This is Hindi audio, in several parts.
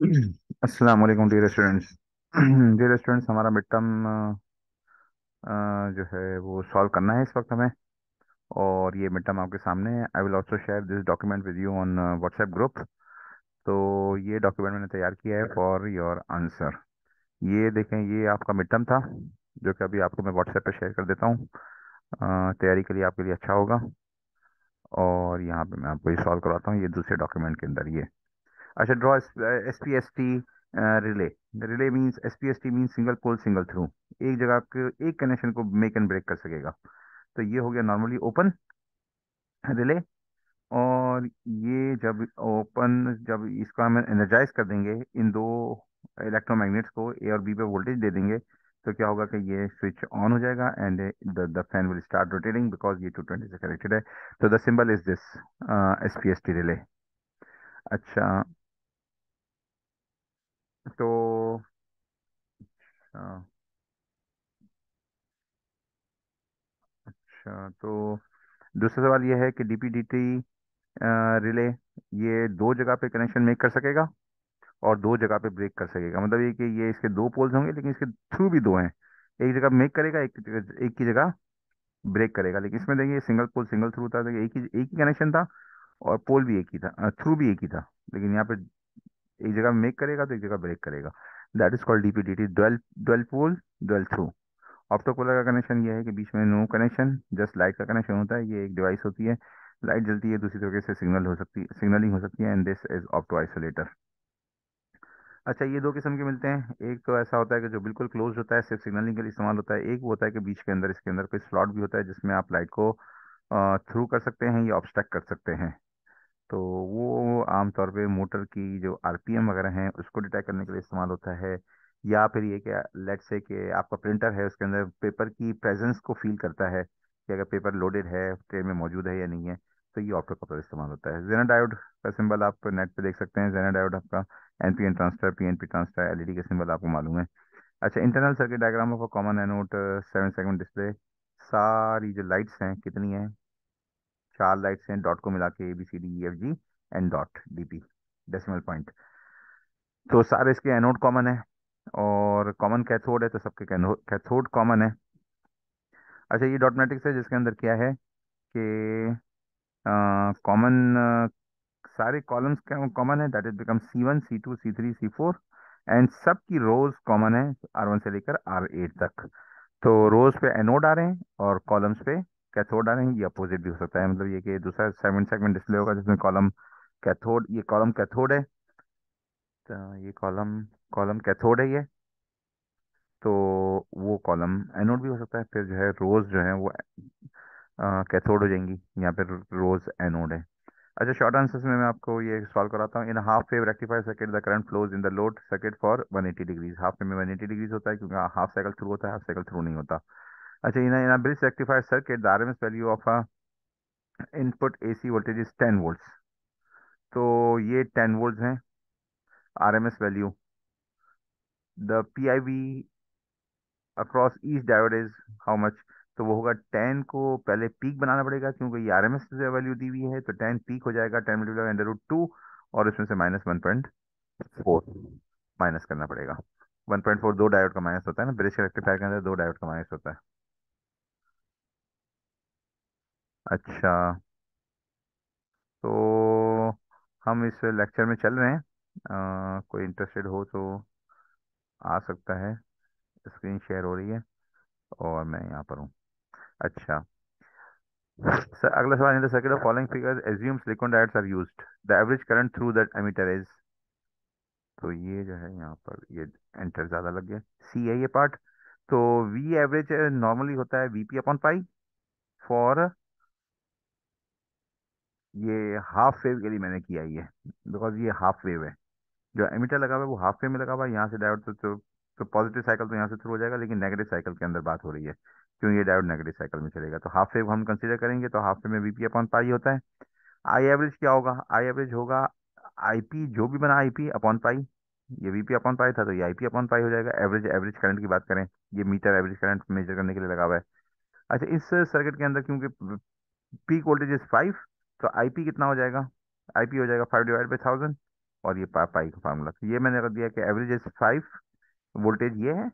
अस्सलाम वालेकुम डियर स्टूडेंट्स। डियर स्टूडेंट्स, हमारा मिड टर्म जो है वो सॉल्व करना है इस वक्त हमें। और ये मिड टर्म आपके सामने है। I will also share this document with you on WhatsApp group. तो ये डॉक्यूमेंट मैंने तैयार किया है फॉर योर आंसर। ये देखें, ये आपका मिड टर्म था जो कि अभी आपको मैं व्हाट्सएप पे शेयर कर देता हूँ। तैयारी के लिए आपके लिए अच्छा होगा। और यहाँ पे मैं आपको ये सॉल्व करवाता हूँ, ये दूसरे डॉक्यूमेंट के अंदर ये। अच्छा, draw S P S T relay. Relay means S P S T means single pole single throw. एक जगह के एक कनेक्शन को मेक एंड ब्रेक कर सकेगा। तो ये हो गया नॉर्मली ओपन रिले। और ये जब ओपन, जब इसको हम एनर्जाइज कर देंगे, इन दो इलेक्ट्रोमैग्नेट्स को ए और बी पे वोल्टेज दे देंगे, तो क्या होगा कि ये स्विच ऑन हो जाएगा and the fan will start rotating because ये 220 से कनेक्टेड है। तो the symbol is this S P S T relay. अच्छा, तो अ, अच्छा, तो दूसरा सवाल ये है कि डीपीडीटी रिले ये दो जगह पे कनेक्शन मेक कर सकेगा और दो जगह पे ब्रेक कर सकेगा। मतलब ये कि ये इसके दो पोल्स होंगे लेकिन इसके थ्रू भी दो हैं। एक जगह मेक करेगा, एक की जगह ब्रेक करेगा। लेकिन इसमें देखिए सिंगल पोल सिंगल थ्रू था, तो एक ही कनेक्शन था और पोल भी एक ही था, थ्रू भी एक ही था। लेकिन यहाँ पे एक जगह मेक करेगा तो एक जगह ब्रेक करेगा। That is called DPDT, dual dual pole dual throw. Optocoupler का कनेक्शन ये है कि बीच में नो कनेक्शन, जस्ट लाइट का कनेक्शन होता है। ये एक डिवाइस होती है, लाइट जलती है, दूसरी तरीके से सिग्नलिंग हो सकती है, and this is opto isolator. अच्छा, ये दो किस्म के मिलते हैं। एक तो ऐसा होता है कि जो बिल्कुल क्लोज होता है, सिर्फ सिग्नलिंग के लिए इस्तेमाल होता है। एक वो होता है कि बीच के अंदर, इसके अंदर कोई स्लॉट भी होता है जिसमें आप लाइट को थ्रू कर सकते हैं या ऑब्स्ट्रक्ट कर सकते हैं। तो वो आमतौर पे मोटर की जो आरपीएम वगैरह हैं उसको डिटेक्ट करने के लिए इस्तेमाल होता है। या फिर ये कि लेट से कि आपका प्रिंटर है, उसके अंदर पेपर की प्रेजेंस को फील करता है कि अगर पेपर लोडेड है, ट्रे में मौजूद है या नहीं है। तो ये ऑप्टो कपलर इस्तेमाल होता है। जेना डायोड का सिंबल आप नेट पे देख सकते हैं। जेना डायोड आपका NPN transfer, PNP transfer, LED के सिंबल आपको मालूम है। अच्छा, internal circuit diagram of a common anode 7 segment display. सारी जो लाइट्स हैं कितनी हैं? चार लाइट्स हैं, डॉट को मिला के ABCDEFG and dot DP, decimal point. तो सारे इसके एनोड कॉमन है और कॉमन कैथोड है, तो सबके कैथोड कॉमन है। अच्छा, ये डॉट मैट्रिक्स है जिसके अंदर क्या है कि कॉमन सारे कॉलम्स कॉमन है। That is become C1 C2 C3 C4। And सबकी रोज कॉमन है, R1 से लेकर R8 तक। तो रोज पे एनोड आ रहे हैं और कॉलम्स पे कैथोड आ रहे हैं। ये अपोजिट भी हो सकता है। मतलब ये कि दूसरा 7 सेगमेंट डिस्प्ले होगा जिसमें कॉलम कैथोड, ये कॉलम कैथोड है। तो ये कॉलम कॉलम कैथोड है ये। तो वो कॉलम एनोड भी हो सकता है। फिर जो है रोज जो है वो कैथोड हो जाएंगी। यहाँ पे रोज एनोड है। अच्छा, शॉर्ट आंसर्स में मैं आपको ये सॉल्व कराता हूँ। In half wave rectifier circuit the current flows in the load circuit for 180 degrees. Half wave में 180 डिग्रीज होता है क्योंकि हाफ साइकिल थ्रू होता है, हाफ साइकिल थ्रू नहीं होता। अच्छा, in bridge rectifier circuit the RMS value of input AC voltage is 10 volts. तो ये 10 वोल्ट्स हैं RMS value. The PIV across each diode is how much? तो वो होगा 10 को पहले पीक बनाना पड़ेगा क्योंकि ये आरएमएस वैल्यू दी हुई है। तो 10 पीक हो जाएगा, 10 मल्टीप्लाई √2, और इसमें से -1.4 माइनस करना पड़ेगा। 1.4 दो डायोड का माइनस होता है ना, ब्रिज रेक्टिफायर के अंदर दो डायोड का माइनस होता है। अच्छा, तो हम इस लेक्चर में चल रहे हैं। कोई इंटरेस्टेड हो तो आ सकता है। स्क्रीन शेयर हो रही है और मैं यहाँ पर हूँ। अच्छा सर, अगला सवाल, in the circuit of following figures assume silicon diodes are used, the average current through that ammeter is. तो ये जो है यहाँ पर ये एंटर ज़्यादा लग गया, सी है ये पार्ट। तो वी एवरेज नॉर्मली होता है VP/पाई फॉर, ये हाफ वेव के लिए मैंने किया है ये, बिकॉज ये हाफ वेव है। जो एमीटर लगा हुआ है वो हाफ वेव में लगा हुआ है। यहाँ से डायोड तो पॉजिटिव साइकिल तो यहाँ से थ्रू हो जाएगा, लेकिन नेगेटिव साइकिल के अंदर बात हो रही है क्यों ये डायोड नेगेटिव साइकिल में चलेगा। तो हाफ वेव हम कंसीडर करेंगे, तो हाफ वेव में VP/पाई होता है। आई एवरेज क्या होगा? आई एवरेज होगा IP, जो भी बना IP/पाई। ये VP/पाई था तो ये IP/पाई हो जाएगा। एवरेज एवरेज करंट की बात करें, ये मीटर एवरेज करंट मेजर करने के लिए लगा हुआ है। अच्छा, इस सर्किट के अंदर क्योंकि पीक वोल्टेज इज 5, तो IP कितना हो जाएगा? IP हो जाएगा 5/1000। और ये पाई का फार्मूला, तो ये मैंने रख दिया कि एवरेज इज 5, वोल्टेज ये है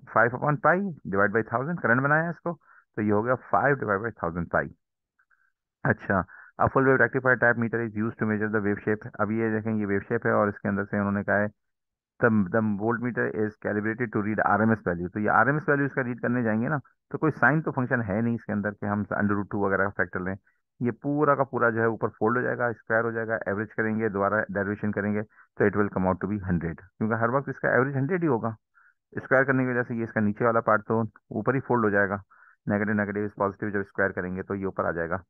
5/पाई डिवाइड बाई 1000, करंट बनाया है इसको, तो ये हो गया 5/1000 पाई। अच्छा, a full wave rectifier type meter is use to measure the wave shape. अब ये देखें, ये वेव शेप है और इसके अंदर से उन्होंने कहा है the volt meter is calibrated to read RMS value. तो ये आरएमएस वैल्यू इसका रीड करने जाएंगे ना, तो कोई साइन तो फंक्शन है नहीं इसके अंदर कि हम √2 वगैरह का फैक्टर लें। ये पूरा का पूरा जो है ऊपर फोल्ड हो जाएगा, स्क्वायर हो जाएगा, एवरेज करेंगे, दोबारा डेरिवेशन करेंगे, तो it will come out to be 100, क्योंकि हर वक्त इसका एवरेज 100 ही होगा। स्क्वायर करने की वजह से ये इसका नीचे वाला पार्ट तो ऊपर ही फोल्ड हो जाएगा। नेगेटिव नेगेटिव इज पॉजिटिव, जब स्क्वायर करेंगे तो ये ऊपर आ जाएगा।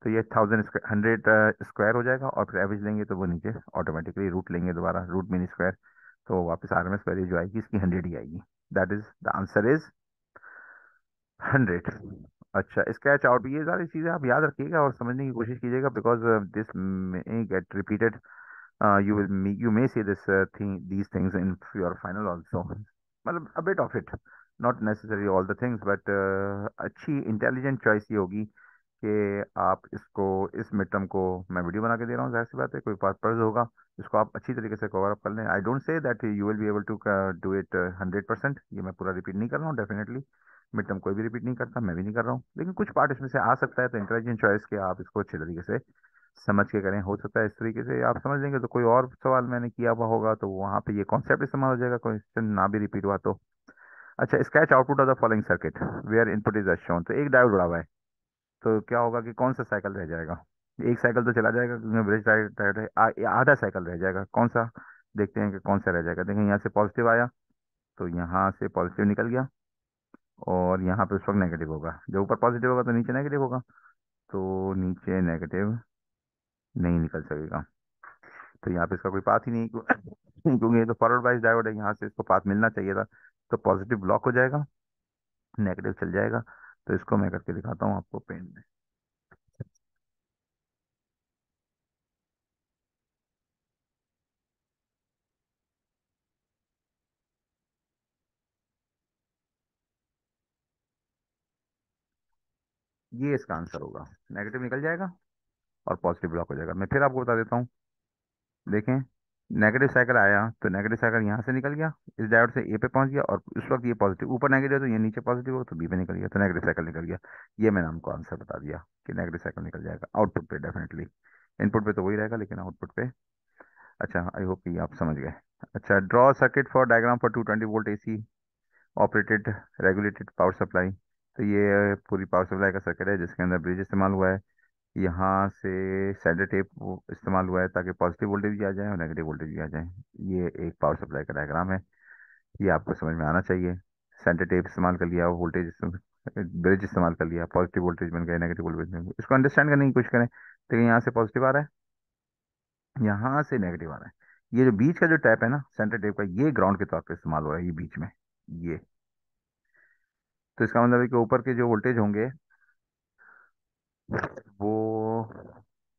तो ये 100 स्क्वायर हो जाएगा, और फिर एवरेज लेंगे तो वो नीचे ऑटोमेटिकली रूट लेंगे, दोबारा रूट मीन स्क्वायर, तो वापस आरएमएस वैल्यू जो आएगी इसकी 100 ही आएगी। That is the answer is 100। अच्छा, स्केच आउट, ये सारी चीज़ें आप याद रखिएगा और समझने की कोशिश कीजिएगा, because this may gate repeated. you may see this these things in your final also, मतलब a bit of it, not necessarily all the things, but अच्छी इंटेलिजेंट चॉइस ये होगी कि आप इसको, इस मिड टर्म को मैं वीडियो बना के दे रहा हूँ, जाहिर सी बात है कोई पर्पज होगा, इसको आप अच्छी तरीके से कवर अप कर लें। I don't say that you will be able to do it 100%, ये मैं पूरा रिपीट नहीं कर रहा हूँ डेफिनेटली। मिड टर्म कोई भी रिपीट नहीं करता, मैं भी नहीं कर रहा हूँ, लेकिन कुछ पार्ट इसमें से आ सकता है, तो इंटेलिजेंट चॉइस के आप इसको अच्छे तरीके से समझ के करें। हो सकता है इस तरीके से आप समझ लेंगे तो कोई और सवाल मैंने किया हुआ होगा तो वहां पे ये कॉन्सेप्ट इस्तेमाल हो जाएगा, क्वेश्चन ना भी रिपीट हुआ तो। अच्छा, sketch output of the following circuit where input is shown. तो एक डायोड जुड़ा हुआ है, तो क्या होगा कि कौन सा साइकिल रह जाएगा? एक साइकिल तो चला जाएगा क्योंकि ब्रिज डायोड है, आधा साइकिल रह जाएगा, कौन सा? देखते हैं कि कौन सा रह जाएगा। देखें, यहाँ से पॉजिटिव आया, तो यहाँ से पॉजिटिव निकल गया, और यहाँ पे उस वक्त नेगेटिव होगा। जब ऊपर पॉजिटिव होगा तो नीचे नेगेटिव होगा, तो नीचे नेगेटिव नहीं निकल सकेगा। तो यहाँ पे इसका कोई पाथ ही नहीं क्योंकि ये तो फॉरवर्ड वाइज डायोड है, यहाँ से इसको पाथ मिलना चाहिए था। तो पॉजिटिव ब्लॉक हो जाएगा, नेगेटिव चल जाएगा। तो इसको मैं करके दिखाता हूँ आपको पेन में। ये इसका आंसर होगा, नेगेटिव निकल जाएगा और पॉजिटिव ब्लॉक हो जाएगा। मैं फिर आपको बता देता हूँ। देखें, नेगेटिव साइकिल आया तो नेगेटिव साइकिल यहाँ से निकल गया, इस डायोड से ए पे पहुंच गया, और उस वक्त ये पॉजिटिव, ऊपर नेगेटिव है तो ये नीचे पॉजिटिव हो तो बी पे निकल गया, तो नेगेटिव साइकिल निकल गया। ये मैंने आपको आंसर बता दिया कि नेगेटिव साइकिल निकल जाएगा आउटपुट पे डेफिनेटली। इनपुट पे तो वही रहेगा, लेकिन आउटपुट पे। अच्छा, आई होप कि आप समझ गए। अच्छा, draw circuit for diagram for 220 volt AC operated regulated power supply. तो ये पूरी पावर सप्लाई का सर्किट है जिसके अंदर ब्रिज इस्तेमाल हुआ है। यहाँ से सैडर टेप इस्तेमाल हुआ है ताकि पॉजिटिव वोल्टेज भी आ जाए और नेगेटिव वोल्टेज भी आ जाए। ये एक पावर सप्लाई का डायग्राम है, ये आपको समझ में आना चाहिए। सेंटर टेप इस्तेमाल कर लिया, वोल्टेज ब्रिज इस्तेमाल कर लिया, पॉजिटिव वोल्टेज बन गया, नेगेटिव वोल्टेज बन गया। इसको अंडरस्टैंड करने की कोशिश करें। देखिए, यहाँ से पॉजिटिव आ रहा है, यहाँ से नेगेटिव आ रहा है। ये जो बीच का जो टैप है ना सेंटर टेप का, ये ग्राउंड के तौर पे इस्तेमाल हो रहा है, ये बीच में ये। तो इसका मतलब है कि ऊपर के जो वोल्टेज होंगे वो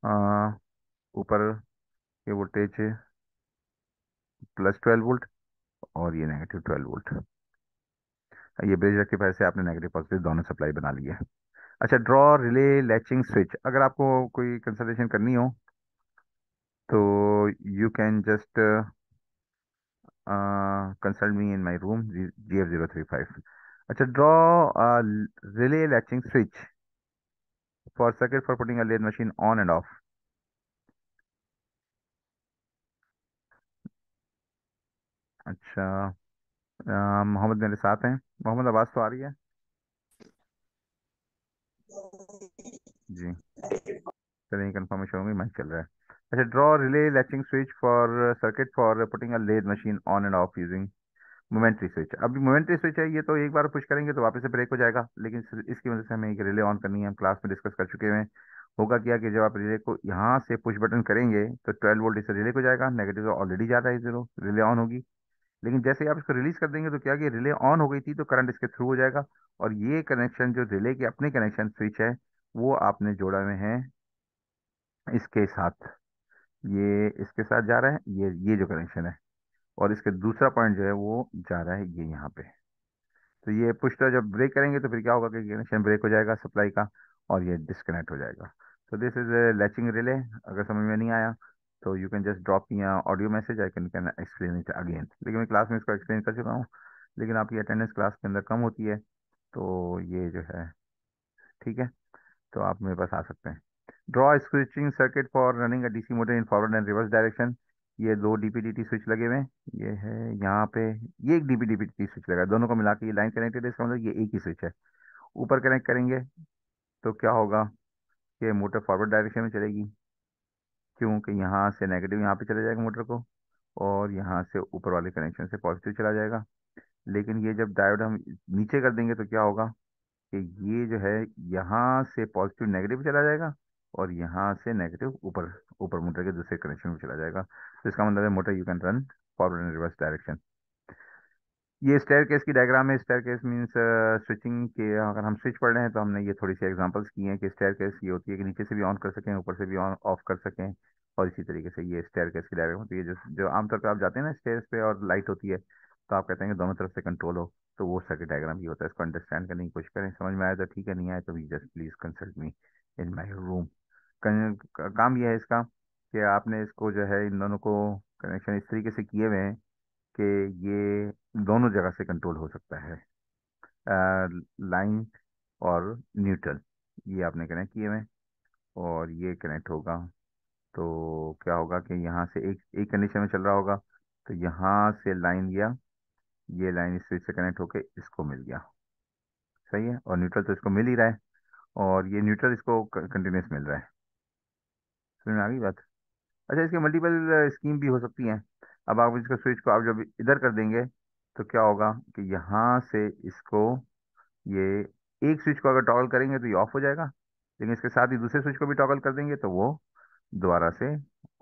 आ, ऊपर के वोल्टेज +12 वोल्ट, और ये -12 वोल्ट। ये ब्रिज रेक्टिफायर से आपने नेगेटिव पॉजिटिव दोनों सप्लाई बना ली है। अच्छा, ड्रॉ रिले लैचिंग स्विच। अगर आपको कोई कंसल्टेशन करनी हो तो you can just consult me in my room, GF035। अच्छा, draw relay latching switch for circuit for putting a lathe machine on and off. अच्छा, मोहम्मद मेरे साथ हैं। मोहम्मद, आवाज़ तो आ रही है? जी, चलिए, कंफर्मेशन होगी, मैच चल रहा है। अच्छा, draw relay latching switch for circuit for putting a lathe machine on and off using momentary switch. अभी मोमेंट्री स्विच है, ये तो एक बार पुश करेंगे तो वापस से ब्रेक हो जाएगा, लेकिन इसकी वजह से हमें एक रिले ऑन करनी है, हम क्लास में डिस्कस कर चुके हैं। होगा क्या कि जब आप रिले को यहाँ से पुश बटन करेंगे तो 12 वोल्ट इससे रिले को जाएगा, नेगेटिव तो ऑलरेडी जा रहा है 0, रिले ऑन होगी। लेकिन जैसे ही आप इसको रिलीज कर देंगे तो क्या कि रिले ऑन हो गई थी, तो करंट इसके थ्रू हो जाएगा, और ये कनेक्शन जो रिले के अपने कनेक्शन स्विच है वो आपने जोड़ा में है इसके साथ। ये इसके साथ जा रहा है, ये जो कनेक्शन है, और इसके दूसरा पॉइंट जो है वो जा रहा है ये यहाँ पे। तो ये पुश तो जब ब्रेक करेंगे तो फिर क्या होगा कि कनेक्शन ब्रेक हो जाएगा सप्लाई का, और ये डिस्कनेक्ट हो जाएगा। तो दिस इज लैचिंग रिले। अगर समझ में नहीं आया तो you can just drop me audio message, I can can explain it again, लेकिन मैं क्लास में इसको एक्सप्लेन कर चुका हूँ। लेकिन आपकी अटेंडेंस क्लास के अंदर कम होती है, तो ये जो है, ठीक है, तो आप मेरे पास आ सकते हैं। Draw switching circuit for running a DC motor in forward and reverse direction. ये दो डीपीडीटी स्विच लगे हुए हैं, ये है यहाँ पे, ये एक डीपीडीटी स्विच लगा है, दोनों को मिला के ये लाइन कनेक्टेड है, इसका मतलब ये एक ही स्विच है। ऊपर कनेक्ट करेंगे तो क्या होगा कि मोटर फॉरवर्ड डायरेक्शन में चलेगी, क्योंकि यहाँ से नेगेटिव यहाँ पे चला जाएगा मोटर को, और यहाँ से ऊपर वाले कनेक्शन से पॉजिटिव चला जाएगा। लेकिन ये जब डायोड हम नीचे कर देंगे तो क्या होगा कि ये जो है, यहाँ से पॉजिटिव नेगेटिव चला जाएगा, और यहाँ से नेगेटिव ऊपर ऊपर मोटर के दूसरे कनेक्शन में चला जाएगा। तो इसका मतलब है motor you can run forward and reverse direction. ये स्टेयर केस की डायग्राम है। स्टेयर केस मीन्स स्विचिंग के, अगर हम स्विच पढ़ रहे हैं तो हमने ये थोड़ी सी एग्जांपल्स की हैं कि स्टेयर केस ये होती है कि नीचे से भी ऑन कर सकें, ऊपर से भी ऑन ऑफ कर सकें, और इसी तरीके से ये स्टेयर केस की डायग्राम होती है। जो जो आमतौर पर आप जाते हैं ना स्टेयर्स पे और लाइट होती है, तो आप कहते हैं कि दोनों तरफ से कंट्रोल हो, तो वो सर्किट डायग्राम ही होता है। इसको अंडरस्टैंड करने की कोशिश करें, समझ में आया तो ठीक है, नहीं आया तो just please consult me in my room. काम यह है इसका कि आपने इसको जो है, इन दोनों को कनेक्शन इस तरीके से किए हुए हैं कि ये दोनों जगह से कंट्रोल हो सकता है, लाइन और न्यूट्रल, ये आपने कनेक्ट किए हुए हैं, और ये कनेक्ट होगा। तो क्या होगा कि यहाँ से एक एक कंडीशन में चल रहा होगा, तो यहाँ से लाइन गया, ये लाइन इस स्विच से कनेक्ट होके इसको मिल गया, सही है, और न्यूट्रल तो इसको मिल ही रहा है, और ये न्यूट्रल इसको कंटिन्यूस मिल रहा है। समझ में आ गई बात? अच्छा, इसके मल्टीपल स्कीम भी हो सकती हैं। अब आप इसका स्विच को आप जब इधर कर देंगे तो क्या होगा कि यहाँ से इसको, ये एक स्विच को अगर टॉगल करेंगे तो ये ऑफ हो जाएगा, लेकिन इसके साथ ही दूसरे स्विच को भी टॉगल कर देंगे तो वो दोबारा से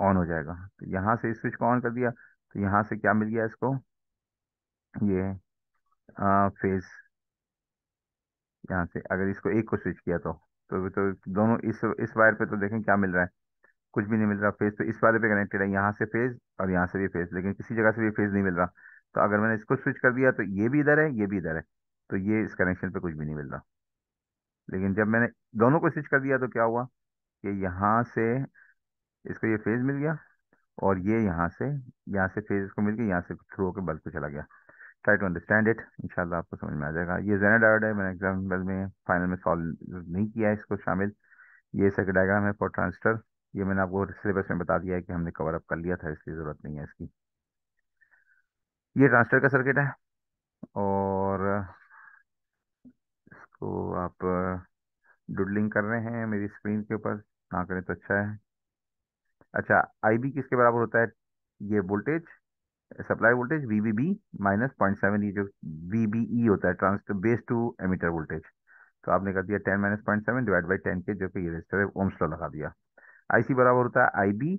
ऑन हो जाएगा। तो यहाँ से इस स्विच को ऑन कर दिया, तो यहाँ से क्या मिल गया इसको, ये फेज। यहाँ से अगर इसको एक को स्विच किया तो दोनों इस वायर पे तो देखें क्या मिल रहा है, कुछ भी नहीं मिल रहा। फेज तो इस वाले पे कनेक्टेड है, यहाँ से फेज और यहाँ से भी फेज, लेकिन किसी जगह से भी फेज नहीं मिल रहा। तो अगर मैंने इसको स्विच कर दिया तो ये भी इधर है, ये भी इधर है, तो ये इस कनेक्शन पे कुछ भी नहीं मिल रहा। लेकिन जब मैंने दोनों को स्विच कर दिया तो क्या हुआ कि यहाँ से इसको ये फेज मिल गया, और ये यहाँ से फेज इसको मिल गया, यहाँ से थ्रू होकर बल्ब पे चला गया। ट्राई टू अंडरस्टैंड इट, इंशाल्लाह आपको समझ में आ जाएगा। ये जेना डायोड है, मैंने एग्जाम्पल में फाइनल में सॉल्व नहीं किया है इसको शामिल। ये सर्किट डायग्राम है फॉर ट्रांजिस्टर, ये मैंने आपको सिलेबस में बता दिया है कि हमने कवर अप कर लिया था, इसकी ज़रूरत नहीं है इसकी। ये ट्रांजिस्टर का सर्किट है, और इसको आप डुडलिंग कर रहे हैं मेरी स्क्रीन के ऊपर, ना करें तो अच्छा है। अच्छा, आई बी किसके बराबर होता है? ये voltage, supply voltage VBB minus 0.7, ये जो VBE होता है, transistor base to emitter voltage. तो आपने कर दिया 10 - 0.7 डिवाइड बाई 10 के, जो कि ये रजिस्टर है, ओम्स लॉ लगा दिया। IC बराबर होता है IB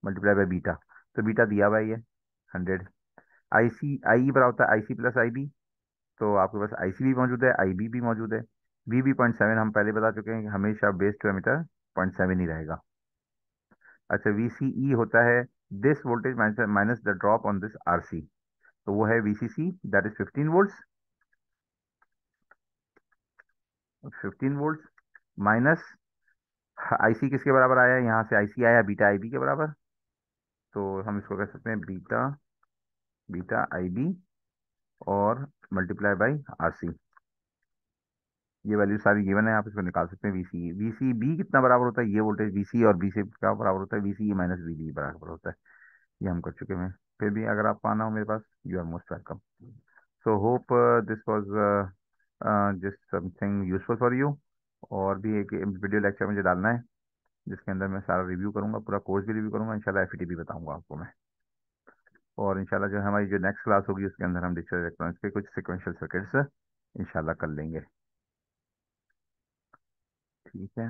मल्टीप्लाई बाई बीटा, तो बीटा दिया हुआ ही है 100। IE बराबर होता है IC प्लस IB, तो आपके पास IC भी मौजूद है, IB भी मौजूद है। VB 0.7 हम पहले बता चुके हैं कि हमेशा बेस टू एमीटर 0.7 ही रहेगा। अच्छा, VCE होता है this voltage minus the drop on this RC, तो वो है VCC, that is 15 volts. 15 volts minus IC किसके बराबर आया, यहाँ से IC आया बीटा IB के बराबर, तो हम इसको कह सकते हैं बीटा बीटा IB, और मल्टीप्लाई बाई RC। ये वैल्यू सारी गिवन है, आप इसको निकाल सकते हैं। VCB कितना बराबर होता है, ये वोल्टेज VC और B से क्या बराबर होता है, VCE माइनस VB बराबर होता है। ये हम कर चुके हैं। फिर भी अगर आपको आना हो मेरे पास, you are most welcome. So hope this was just something useful for you. और भी एक वीडियो लेक्चर मुझे डालना है, जिसके अंदर मैं सारा रिव्यू करूंगा, पूरा कोर्स भी रिव्यू करूंगा, इंशाल्लाह FET भी बताऊंगा आपको मैं। और इंशाल्लाह जो हमारी जो नेक्स्ट क्लास होगी उसके अंदर हम डिजिटल इलेक्ट्रॉनिक्स के कुछ सिक्वेंशियल सर्किट्स इंशाल्लाह कर लेंगे। ठीक है।